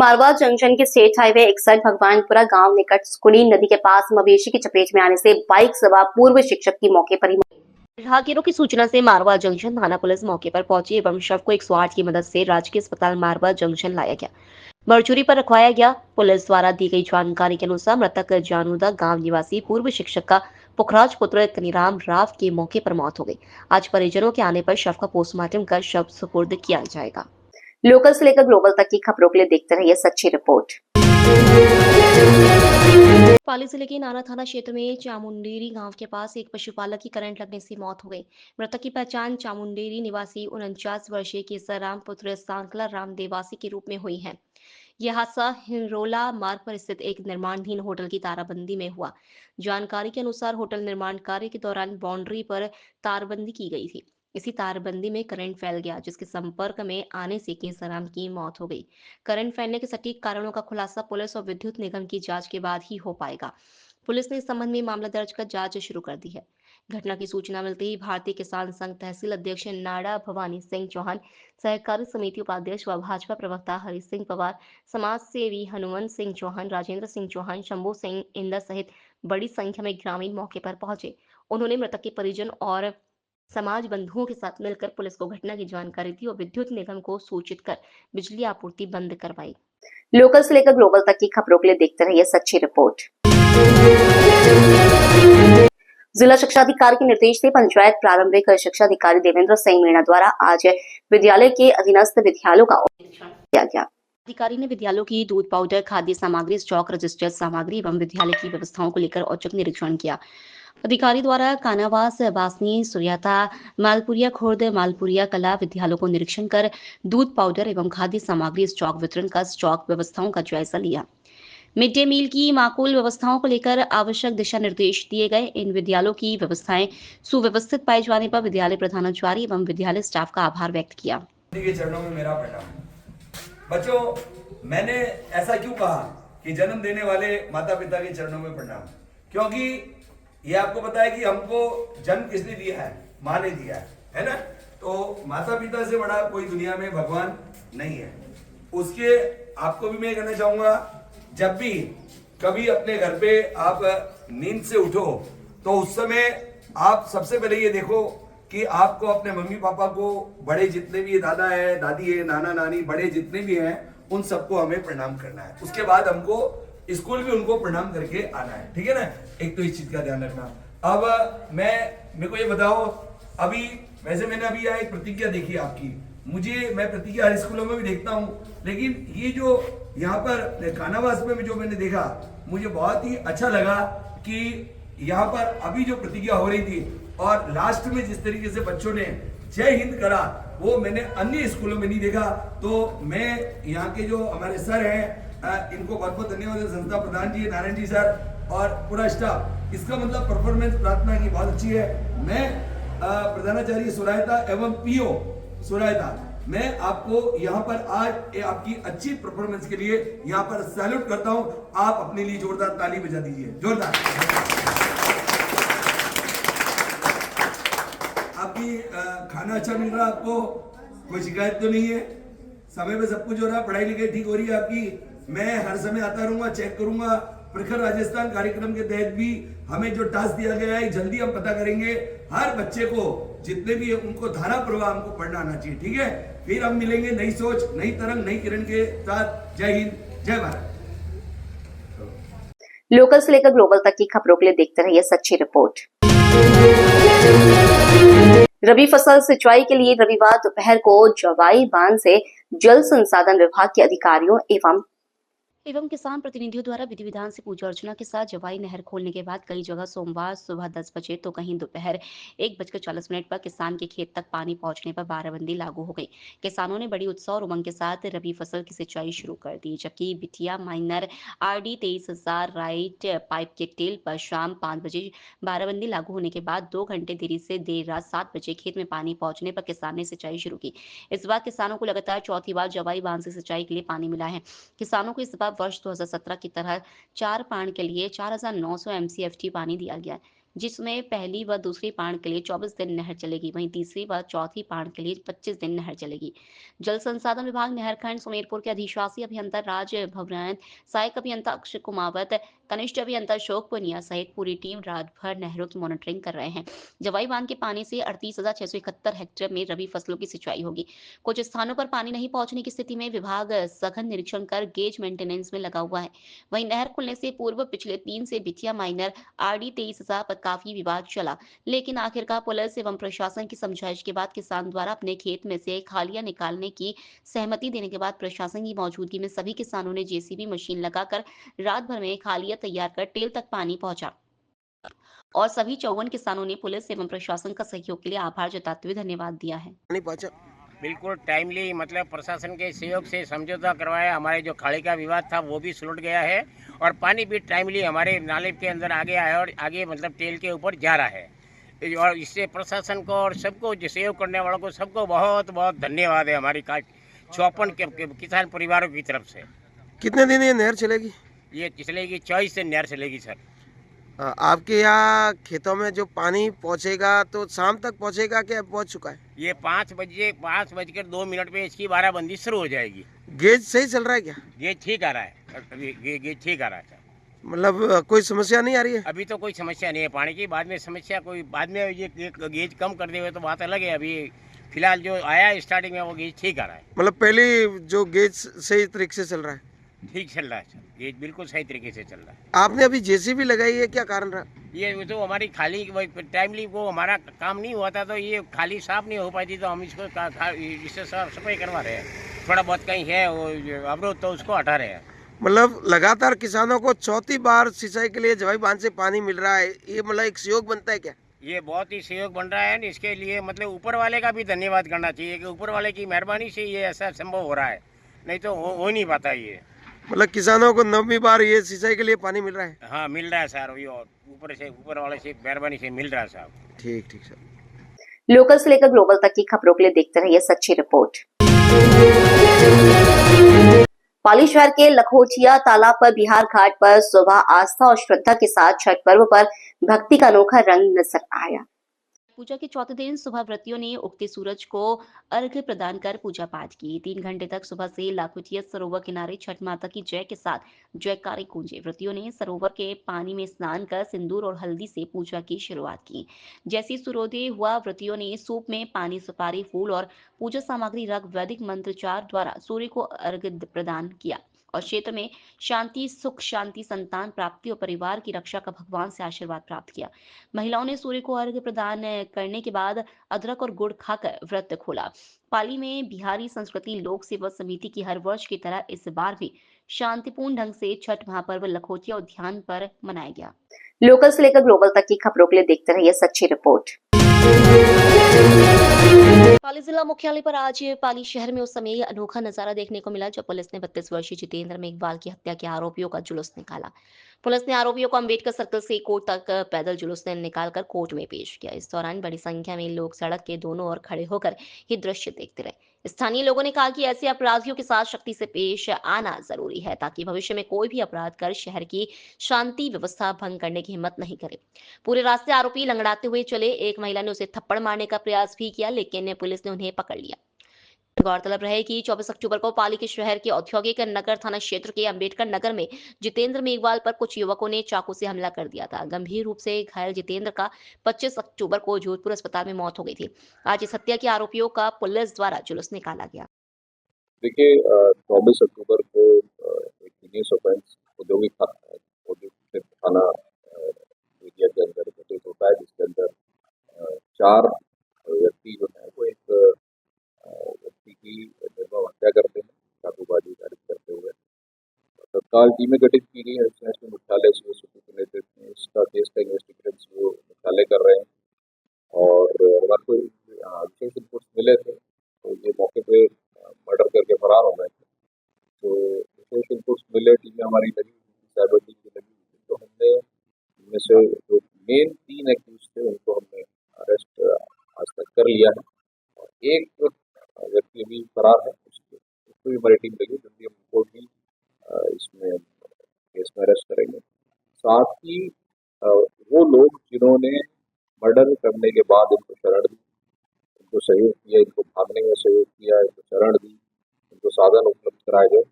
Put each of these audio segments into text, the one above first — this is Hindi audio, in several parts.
मारवा जंक्शन के स्टेट हाईवे 61 भगवानपुरा गांव निकट स्कुली नदी के पास मवेशी की चपेट में आने से बाइक सवार पूर्व शिक्षक की मौके पर ही मौत। राहगीरों की सूचना से मारवा जंक्शन थाना पुलिस मौके पर पहुंची एवं शव को 108 की मदद से राजकीय अस्पताल मारवा जंक्शन लाया गया, मरचुरी पर रखवाया गया। पुलिस द्वारा दी गई जानकारी के अनुसार मृतक जानूदा गांव निवासी पूर्व शिक्षक का पुखराज पुत्र कनीराम राव की मौके पर मौत हो गई। आज परिजनों के आने पर शव का पोस्टमार्टम कर शव सुपुर्द किया जाएगा। लोकल से लेकर ग्लोबल तक की खबरों के लिए देखते रहिए सच्ची रिपोर्ट। पाली जिले के नाना थाना क्षेत्र में चामुंडेरी गांव के पास एक पशुपालक की करंट लगने से मौत हो गई। मृतक की पहचान चामुंडेरी निवासी 49 वर्षीय केसरराम पुत्र सांकला राम देवासी के रूप में हुई है। यह हादसा हिरोला मार्ग पर स्थित एक निर्माणाधीन होटल की ताराबंदी में हुआ। जानकारी के अनुसार होटल निर्माण कार्य के दौरान बाउंड्री पर तारबंदी की गई थी। इसी तारबंदी में करंट फैल गया, जिसके संपर्क में आने से केसराम की मौत हो गई। करंट फैलने के सटीक कारणों का खुलासा पुलिस और विद्युत निगम की जांच के बाद ही हो पाएगा। पुलिस ने इस संबंध में मामला दर्ज कर जांच शुरू कर दी है। घटना की सूचना मिलते ही भारतीय किसान संघ तहसील अध्यक्ष नाड़ा भवानी सिंह चौहान, सहकारी समिति उपाध्यक्ष व भाजपा प्रवक्ता हरि सिंह पवार, समाज सेवी हनुमंत सिंह चौहान, राजेंद्र सिंह चौहान, शंभू सिंह इंदर सहित बड़ी संख्या में ग्रामीण मौके पर पहुंचे। उन्होंने मृतक के परिजन और समाज बंधुओं के साथ मिलकर पुलिस को घटना की जानकारी दी और विद्युत निगम को सूचित कर बिजली आपूर्ति बंद करवाई। लोकल से लेकर ग्लोबल तक की खबरों के लिए देखते रहिए सच्ची रिपोर्ट। जिला शिक्षा अधिकारी के निर्देश से पंचायत प्रारंभिक शिक्षा अधिकारी देवेंद्र सिंह मीणा द्वारा आज विद्यालय के अधीनस्थ विद्यालयों का निरीक्षण किया गया। अधिकारी ने विद्यालयों की दूध पाउडर, खाद्य सामग्री, स्टॉक, रजिस्टर्ड सामग्री एवं विद्यालय की व्यवस्थाओं को लेकर औचक निरीक्षण किया। अधिकारी द्वारा कानावास, बासनी, सुरियाता, मालपुरिया खुर्द, मालपुरिया कला विद्यालयों को निरीक्षण कर दूध पाउडर एवं खाद्य सामग्री स्टॉक वितरण का स्टॉक व्यवस्थाओं का जायजा लिया। मिड डे मील की माकूल व्यवस्थाओं को लेकर आवश्यक दिशा निर्देश दिए गए। इन विद्यालयों की व्यवस्थाएं सुव्यवस्थित पाए जाने पर विद्यालय प्रधानाचार्य एवं विद्यालय स्टाफ का आभार व्यक्त किया। के चरणों में मेरा प्रणाम। बच्चों, मैंने ऐसा क्यों कहा कि जन्म देने वाले माता पिता के चरणों में प्रणाम, क्योंकि ये आपको पता है कि हमको जन्म किसने दिया है? माँ ने दिया है ना। तो माता पिता से बड़ा कोई दुनिया में भगवान नहीं है। उसके आपको भी मैं कहना चाहूंगा, जब भी कभी अपने घर पे आप नींद से उठो तो उस समय आप सबसे पहले ये देखो कि आपको अपने मम्मी पापा को, बड़े जितने भी दादा है, दादी है, नाना नानी, बड़े जितने भी हैं, उन सबको हमें प्रणाम करना है। उसके बाद हमको स्कूल भी उनको प्रणाम करके आना है, ठीक है ना। एक तो इस चीज का ध्यान रखना। अब मेरे को ये बताओ, अभी वैसे मैंने अभी यहाँ एक प्रतिज्ञा देखी आपकी, मैं प्रतिज्ञा हर स्कूलों में भी देखता हूँ, लेकिन ये जो यहाँ पर कानावास में जो मैंने देखा, मुझे बहुत ही अच्छा लगा कि यहाँ पर अभी जो प्रतिज्ञा हो रही थी और लास्ट में जिस तरीके से बच्चों ने जय हिंद करा, वो मैंने अन्य स्कूलों में नहीं देखा। तो मैं यहाँ के जो हमारे सर हैं, इनको बहुत बहुत धन्यवाद, संस्था प्रधान जी, नारायण जी सर और पूरा स्टाफ। इसका मतलब परफॉर्मेंस प्रार्थना की बहुत अच्छी है। मैं प्रधानाचार्य सुरायता एवं पीओ सुरायता, मैं आपको यहाँ पर आज आपकी अच्छी परफॉर्मेंस के लिए यहाँ पर सैल्यूट करता हूँ। आप अपने लिए जोरदार ताली बजा दीजिए, जोरदार। आपकी खाना अच्छा मिल रहा है, आपको कोई शिकायत तो नहीं है? समय पे सब कुछ हो रहा है, पढ़ाई लिखाई ठीक हो रही है आपकी? मैं हर समय आता रहूंगा, चेक करूंगा। प्रखर राजस्थान कार्यक्रम के तहत भी हमें जो टास्क दिया गया है, जल्दी हम पता करेंगे। हर बच्चे को, जितने भी है, उनको धारा प्रवाह हमको पढ़ना आना चाहिए, ठीक है। फिर हम मिलेंगे नई सोच, नई तरंग, नई किरण के साथ। जय हिंद, जय भारत। लोकल से लेकर ग्लोबल तक की खबरों के लिए देखते रहिए सच्ची रिपोर्ट। रबी फसल सिंचाई के लिए रविवार दोपहर को जवाई बांध से जल संसाधन विभाग के अधिकारियों एवं किसान प्रतिनिधियों द्वारा विधि विधान से पूजा अर्चना के साथ जवाई नहर खोलने के बाद कई जगह सोमवार सुबह 10 बजे तो कहीं दोपहर 1:40 पर किसान के खेत तक पानी पहुंचने पर बाराबंदी लागू हो गई। किसानों ने बड़ी उत्साह और उमंग के साथ रबी फसल की सिंचाई शुरू कर दी, जबकि बिटिया माइनर RD 23,000 राइट पाइप के टेल पर शाम 5 बजे बाराबंदी लागू होने के बाद 2 घंटे देरी से देर रात 7 बजे खेत में पानी पहुंचने पर किसान ने सिंचाई शुरू की। इस बार किसानों को लगातार चौथी बार जवाई बांध से सिंचाई के लिए पानी मिला है। किसानों को इस बार वर्ष 2017 की तरह 4 पान के लिए 4,900 MCFT पानी दिया गया है। जिसमें पहली व दूसरी पाण के लिए 24 दिन नहर चलेगी, वहीं तीसरी व चौथी पाण के लिए 25 दिन नहर चलेगी। जल संसाधन विभाग नहर खंड सुमेरपुर के अधिशासी अभियंता राज भवरायत, सहायक अभियंता अक्षय कुमावत, कनिष्ठ अभियंता अशोक पुनिया सहित पूरी टीम रात भर नहरों की मॉनिटरिंग कर रहे हैं। जवाई बांध के पानी से 38,671 हेक्टेयर में रबी फसलों की सिंचाई होगी। कुछ स्थानों पर पानी नहीं पहुंचने की स्थिति में विभाग सघन निरीक्षण कर गेज मेंटेनेंस में लगा हुआ है। वहीं नहर खुलने से पूर्व पिछले 3 से बिटिया माइनर आरडी 23,000 पर काफी विवाद चला, लेकिन आखिरकार पुलिस एवं प्रशासन की समझाइश के बाद किसान द्वारा अपने खेत में से खालियां निकालने की सहमति देने के बाद प्रशासन की मौजूदगी में सभी किसानों ने जेसीबी मशीन लगाकर रात भर में खालियां तैयार कर टेल तक पानी पहुंचा और सभी 54 किसानों ने पुलिस एवं प्रशासन का सहयोग के लिए आभार जताते हुए धन्यवाद दिया है। नहीं पहुंचा। बिल्कुल टाइमली मतलब प्रशासन के सहयोग से समझौता करवाया। हमारे जो खाड़ी का विवाद था वो भी सुलट गया है और पानी भी टाइमली हमारे नाले के अंदर आ गया है और आगे मतलब टेल के ऊपर जा रहा है। और इससे प्रशासन को और सबको जो सहयोग करने वालों को सबको बहुत बहुत धन्यवाद है हमारी 54 के किसान परिवारों की तरफ से। कितने दिन ये नहर चलेगी? ये चलेगी 24 से नहर चलेगी सर। आपके यहाँ खेतों में जो पानी पहुंचेगा तो शाम तक पहुंचेगा क्या पहुंच चुका है? ये 5 बजकर 2 मिनट पे इसकी बाराबंदी शुरू हो जाएगी। गेज सही चल रहा है क्या? गेज ठीक आ रहा है, अभी गेज ठीक आ रहा है सर। मतलब कोई समस्या नहीं आ रही है? अभी तो कोई समस्या नहीं है पानी की। बाद में समस्या कोई बाद में ये गेज कम कर देवे तो बात अलग है। अभी फिलहाल जो आया स्टार्टिंग में वो गेज ठीक आ रहा है। मतलब पहले जो गेज सही तरीके से चल रहा है? ठीक चल रहा है सर, गेज बिल्कुल सही तरीके से चल रहा है। आपने अभी जेसीबी लगाई है, क्या कारण रहा? ये तो हमारी खाली टाइमली वो हमारा काम नहीं हुआ था तो ये खाली साफ नहीं हो पाती तो हम इसको इससे साफ सफाई करवा रहे हैं। थोड़ा बहुत कहीं है वो अवरोध तो उसको हटा रहे हैं। मतलब लगातार किसानों को चौथी बार सिंचाई के लिए जवाई बांध से पानी मिल रहा है, ये मतलब एक सहयोग बनता है क्या? ये बहुत ही सहयोग बन रहा है। इसके लिए मतलब ऊपर वाले का भी धन्यवाद करना चाहिए कि ऊपर वाले की मेहरबानी से ये ऐसा संभव हो रहा है, नहीं तो हो नहीं पाता ये। मतलब किसानों को 9वीं बार ये सिंचाई के लिए पानी मिल रहा है? हाँ मिल रहा है सर, ये और ऊपर वाले से मेहरबानी से मिल रहा है साहब। ठीक ठीक सर। लोकल से लेकर ग्लोबल तक की खबरों के लिए देखते रहिए सच्ची रिपोर्ट। पाली शहर के लखोटिया तालाब पर बिहार घाट पर सुबह आस्था और श्रद्धा के साथ छठ पर्व पर भक्ति का अनोखा रंग नजर आया। पूजा के चौथे दिन सुबह व्रतियों ने उगते सूरज को अर्घ्य प्रदान कर पूजा पाठ की। 3 घंटे तक सुबह से लाखोटिया सरोवर किनारे छठ माता की जय के साथ जयकारे गूंजे। व्रतियों ने सरोवर के पानी में स्नान कर सिंदूर और हल्दी से पूजा की शुरुआत की। जैसी सूर्योदय हुआ, व्रतियों ने सूप में पानी, सुपारी, फूल और पूजा सामग्री रख वैदिक मंत्रोच्चार द्वारा सूर्य को अर्घ्य प्रदान किया और क्षेत्र में शांति, सुख शांति, संतान प्राप्ति और परिवार की रक्षा का भगवान से आशीर्वाद प्राप्त किया। महिलाओं ने सूर्य को अर्घ्य प्रदान करने के बाद अदरक और गुड़ खाकर व्रत खोला। पाली में बिहारी संस्कृति लोक सेवा समिति की हर वर्ष की तरह इस बार भी शांतिपूर्ण ढंग से छठ महापर्व लखोटिया उद्यान पर मनाया गया। लोकल से लेकर ग्लोबल तक की खबरों के लिए देखते रहिए सच्ची रिपोर्ट। पाली जिला मुख्यालय पर आज पाली शहर में उस समय अनोखा नजारा देखने को मिला जब पुलिस ने 32 वर्षीय जितेंद्र मेघवाल की हत्या के आरोपियों का जुलूस निकाला। पुलिस ने आरोपियों को अंबेडकर सर्कल से कोर्ट तक पैदल जुलूस ने निकालकर कोर्ट में पेश किया। इस दौरान बड़ी संख्या में लोग सड़क के दोनों ओर खड़े होकर ये दृश्य देखते रहे। स्थानीय लोगों ने कहा कि ऐसे अपराधियों के साथ सख्ती से पेश आना जरूरी है ताकि भविष्य में कोई भी अपराध कर शहर की शांति व्यवस्था भंग करने की हिम्मत नहीं करे। पूरे रास्ते आरोपी लंगड़ाते हुए चले। एक महिला ने उसे थप्पड़ मारने का प्रयास भी किया, लेकिन पुलिस ने उन्हें पकड़ लिया। गौरतलब रहे कि 24 अक्टूबर को पाली के शहर के औद्योगिक नगर थाना क्षेत्र के अंबेडकर नगर में जितेंद्र मेघवाल पर कुछ युवकों ने चाकू से हमला कर दिया था। गंभीर रूप से घायल जितेंद्र का 25 अक्टूबर को जोधपुर अस्पताल में मौत हो गई थी। आज इस हत्या के आरोपियों का पुलिस द्वारा जुलूस निकाला गया। देखिए 24 अक्टूबर को एक हीनियस ऑफेंस औद्योगिक थाना एरिया के अंदर घटित होता है, जिसके अंदर 4 व्यक्ति जो है वो एक व्यक्ति की निर्मम हत्या करते हैं चाकूबाजी करते हुए। तत्काल टीमें गठित की गई है नेशनल मुख्यालय के नेतृत्व में। इसका केस का इन्वेस्टिगेशन वो मुख्यालय कर रहे हैं और हमारे को विशेष रिपोर्ट मिले थे तो ये मौके पे मर्डर करके फरार हो गए थे। तो विशेष इनपुट्स मिले, टीमें हमारी लगी हुई थी, साइबर टीम भी लगी हुई थी। तो हमने इनमें से जो मेन 3 एक्यूज थे उनको हमने अरेस्ट आज तक कर लिया है और एक व्यक्ति अभी फरार है, उसको भी हमारी टीम लगी, जल्दी हम उनको भी इसमें केस में अरेस्ट करेंगे। साथ ही वो लोग जिन्होंने मर्डर करने के बाद इनको शरण दी, इनको सहयोग किया, इनको भागने में सहयोग किया, इनको शरण दी, इनको साधन उपलब्ध कराए गए,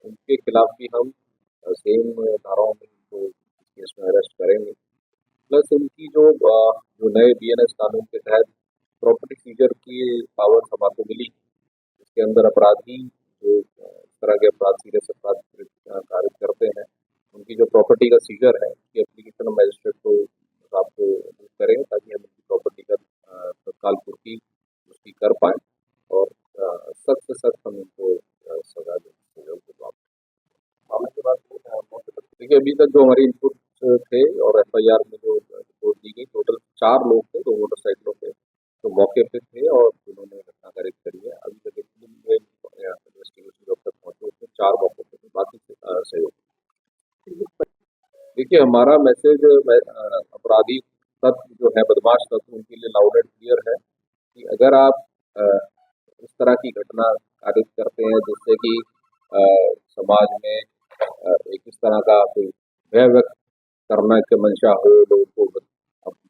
उनके खिलाफ भी हम सेम धाराओं में इनको केस में अरेस्ट करेंगे। प्लस इनकी जो नए बीएनएस कानून के तहत प्रॉपर्टी सीजर की पावर हमारे को मिली, इसके अंदर अपराधी जो इस तरह के अपराध सीरियस अपराध कारित करते हैं, उनकी जो प्रॉपर्टी का सीजर है उसकी एप्लीकेशन हम मजिस्ट्रेट को आपको करेंगे ताकि हम उनकी प्रॉपर्टी का तत्काल पूर्ति उसकी कर पाएँ और सख्त से सख्त हम उनको सजा दें। मामले के बाद देखिए अभी तक जो हमारी इनपुट थे और एफआईआर में जो रिपोर्ट दी गई, टोटल 4 लोग थे 2 मोटरसाइकिलों पे, तो मौके पे थे और उन्होंने घटना कारित करी है। अभी तक इन्वेस्टिगेशन जब तक पहुंचे उसमें 4 मौकों पे थे, बाकी सहयोग। देखिए हमारा मैसेज अपराधी तत्व जो है, बदमाश तत्व, उनके लिए लाउड एंड क्लियर है कि अगर आप इस तरह की घटना कारित करते हैं जिससे कि समाज में एक इस तरह का कोई भय व्यक्त करने की मंशा हो, लोगों को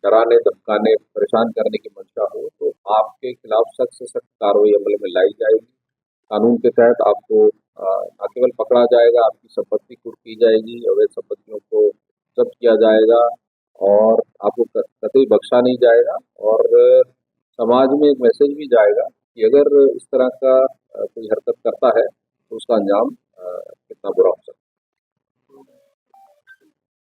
डराने, धमकाने, परेशान करने की मंशा हो, तो आपके खिलाफ सख्त से सख्त कार्रवाई अमल में लाई जाएगी। कानून के तहत आपको न केवल पकड़ा जाएगा, आपकी संपत्ति कुर्क की जाएगी, अवैध संपत्तियों को जब्त किया जाएगा और आपको कतई बख्शा नहीं जाएगा। और समाज में एक मैसेज भी जाएगा कि अगर इस तरह का कोई हरकत करता है तो उसका अंजाम कितना बुरा हो सकता है।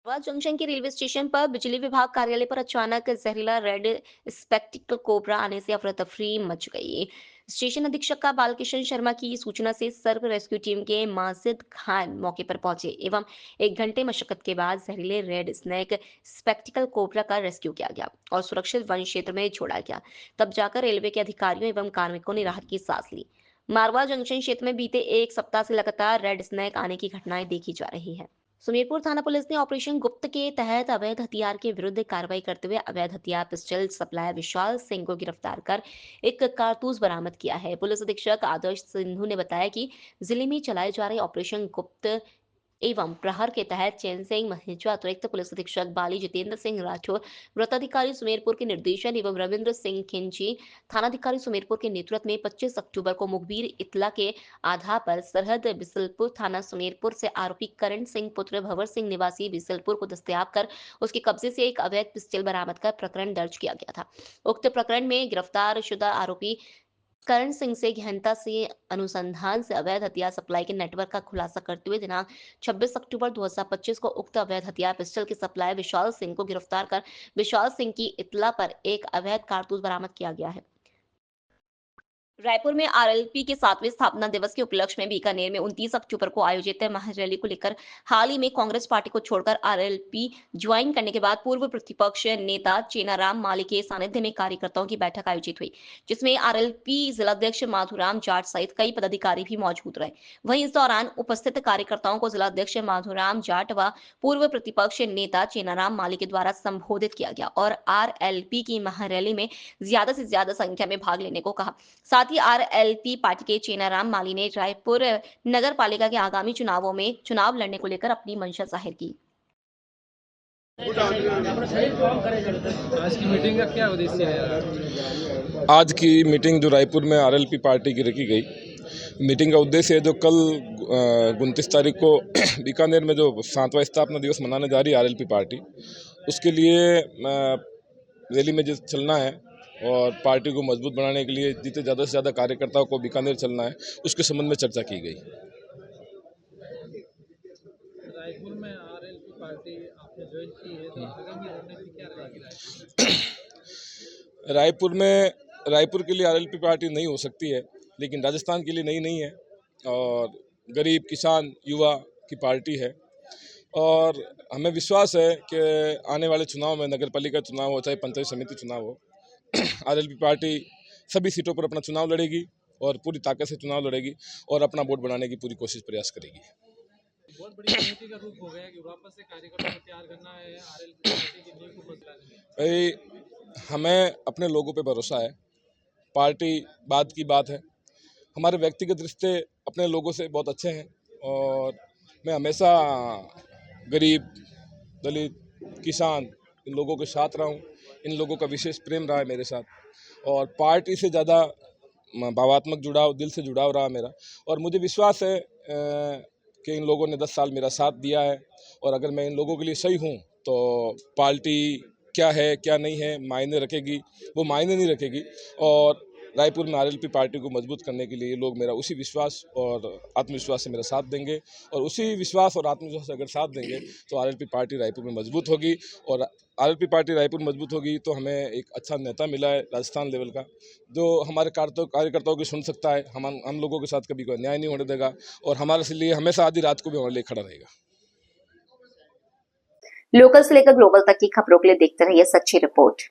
मारवाड़ जंक्शन के रेलवे स्टेशन पर बिजली विभाग कार्यालय पर अचानक जहरीला रेड स्पेक्टिकल कोबरा आने से अफरा तफरी मच गई। स्टेशन अधीक्षक का बालकिशन शर्मा की सूचना से सर्व रेस्क्यू टीम के माजिद खान मौके पर पहुंचे एवं 1 घंटे मशक्कत के बाद जहरीले रेड स्नेक स्पेक्टिकल कोबरा का रेस्क्यू किया गया और सुरक्षित वन क्षेत्र में छोड़ा गया। तब जाकर रेलवे के अधिकारियों एवं कार्मिकों ने राहत की सांस ली। मारवाड़ जंक्शन क्षेत्र में बीते 1 सप्ताह से लगातार रेड स्नेक आने की घटनाएं देखी जा रही है। सुमेरपुर थाना पुलिस ने ऑपरेशन गुप्त के तहत अवैध हथियार के विरुद्ध कार्रवाई करते हुए अवैध हथियार पिस्टल सप्लायर विशाल सिंह को गिरफ्तार कर एक कारतूस बरामद किया है। पुलिस अधीक्षक आदर्श सिंधु ने बताया कि जिले में चलाए जा रहे ऑपरेशन गुप्त एवं प्रहर के तहत चैन सिंह महिजा, अतिरिक्त पुलिस अधीक्षक बाली जितेंद्र सिंह राठौर, वृत्ताधिकारी सुमेरपुर के निर्देशन एवं रविंद्र सिंह खिंची, थानाधिकारी सुमेरपुर के नेतृत्व में 25 अक्टूबर को मुखबिर इतला के आधार पर सरहद बिसलपुर थाना सुमेरपुर से आरोपी करण सिंह पुत्र भंवर सिंह निवासी बिसलपुर को दस्तयाब कर उसके कब्जे से एक अवैध पिस्टल बरामद कर प्रकरण दर्ज किया गया था। उक्त प्रकरण में गिरफ्तार शुदा आरोपी करण सिंह से गहनता से अनुसंधान से अवैध हथियार सप्लाई के नेटवर्क का खुलासा करते हुए दिनांक 26 अक्टूबर 2025 को उक्त अवैध हथियार पिस्टल के सप्लायर विशाल सिंह को गिरफ्तार कर विशाल सिंह की इत्तला पर एक अवैध कारतूस बरामद किया गया है। रायपुर में आरएलपी के 7वें स्थापना दिवस के उपलक्ष्य में बीकानेर में 29 अक्टूबर को आयोजित महारैली को लेकर हाल ही में कांग्रेस पार्टी को छोड़कर आरएलपी ज्वाइन करने के बाद पूर्व प्रतिपक्ष नेता चेनाराम माली के सानिध्य में कार्यकर्ताओं की बैठक आयोजित हुई, जिसमें आरएलपी जिलाध्यक्ष माधुराम जाट सहित कई पदाधिकारी भी मौजूद रहे। वहीं इस दौरान उपस्थित कार्यकर्ताओं को जिलाध्यक्ष माधुराम जाट व पूर्व प्रतिपक्ष नेता चेनाराम माली के द्वारा संबोधित किया गया और आरएलपी की महारैली में ज्यादा से ज्यादा संख्या में भाग लेने को कहा। साथ ही आरएलपी पार्टी के चेनाराम माली ने रायपुर नगर पालिका के आगामी चुनावों में चुनाव लड़ने को लेकर अपनी मंशा जाहिर की। आज की मीटिंग का क्या उद्देश्य है? आज की मीटिंग जो रायपुर में आरएलपी पार्टी की रखी गई, मीटिंग का उद्देश्य है जो कल 29 तारीख को बीकानेर में जो 7वां स्थापना दिवस मनाने जा रही है आरएलपी पार्टी, उसके लिए रैली में जो चलना है और पार्टी को मजबूत बनाने के लिए जितने ज़्यादा से ज़्यादा कार्यकर्ताओं को बीकानेर चलना है, उसके संबंध में चर्चा की गई। रायपुर में आरएलपी पार्टी आपने ज्वाइन की है, तो आगामी रणनीति क्या रहेगी? रायपुर के लिए आरएलपी पार्टी नहीं हो सकती है, लेकिन राजस्थान के लिए नई नहीं है और गरीब किसान युवा की पार्टी है और हमें विश्वास है कि आने वाले चुनाव में, नगर पालिका चुनाव हो चाहे पंचायत समिति चुनाव हो, आरएलपी पार्टी सभी सीटों पर अपना चुनाव लड़ेगी और पूरी ताकत से चुनाव लड़ेगी और अपना वोट बनाने की पूरी कोशिश प्रयास करेगी। बहुत बड़ी चुनौती का रूप हो गया कि वापस से कार्यकर्ता को तैयार करना है, आरएलपी पार्टी की नींव को मजबूत भाई हमें अपने लोगों पे भरोसा है, पार्टी बाद की बात है, हमारे व्यक्तिगत रिश्ते अपने लोगों से बहुत अच्छे हैं और मैं हमेशा गरीब, दलित, किसान इन लोगों के साथ रहा हूँ, इन लोगों का विशेष प्रेम रहा है मेरे साथ, और पार्टी से ज़्यादा भावात्मक जुड़ाव, दिल से जुड़ाव रहा मेरा। और मुझे विश्वास है कि इन लोगों ने 10 साल मेरा साथ दिया है, और अगर मैं इन लोगों के लिए सही हूँ तो पार्टी क्या है क्या नहीं है मायने रखेगी, वो मायने नहीं रखेगी। और रायपुर में आरएलपी पार्टी को मजबूत करने के लिए लोग मेरा उसी विश्वास और आत्मविश्वास से मेरा साथ देंगे, और उसी विश्वास और आत्मविश्वास से अगर साथ देंगे तो आरएलपी पार्टी रायपुर में मजबूत होगी। और आरएलपी पार्टी रायपुर मजबूत होगी तो हमें एक अच्छा नेता मिला है राजस्थान लेवल का, जो हमारे कार्यकर्ताओं की सुन सकता है, हम लोगों के साथ कभी कोई अन्याय नहीं होने देगा, और हमारे लिए हमेशा आधी रात को भी हमारे लिए खड़ा रहेगा। लोकल से लेकर ग्लोबल तक की खबरों के लिए देखते रहिए सच्ची रिपोर्ट।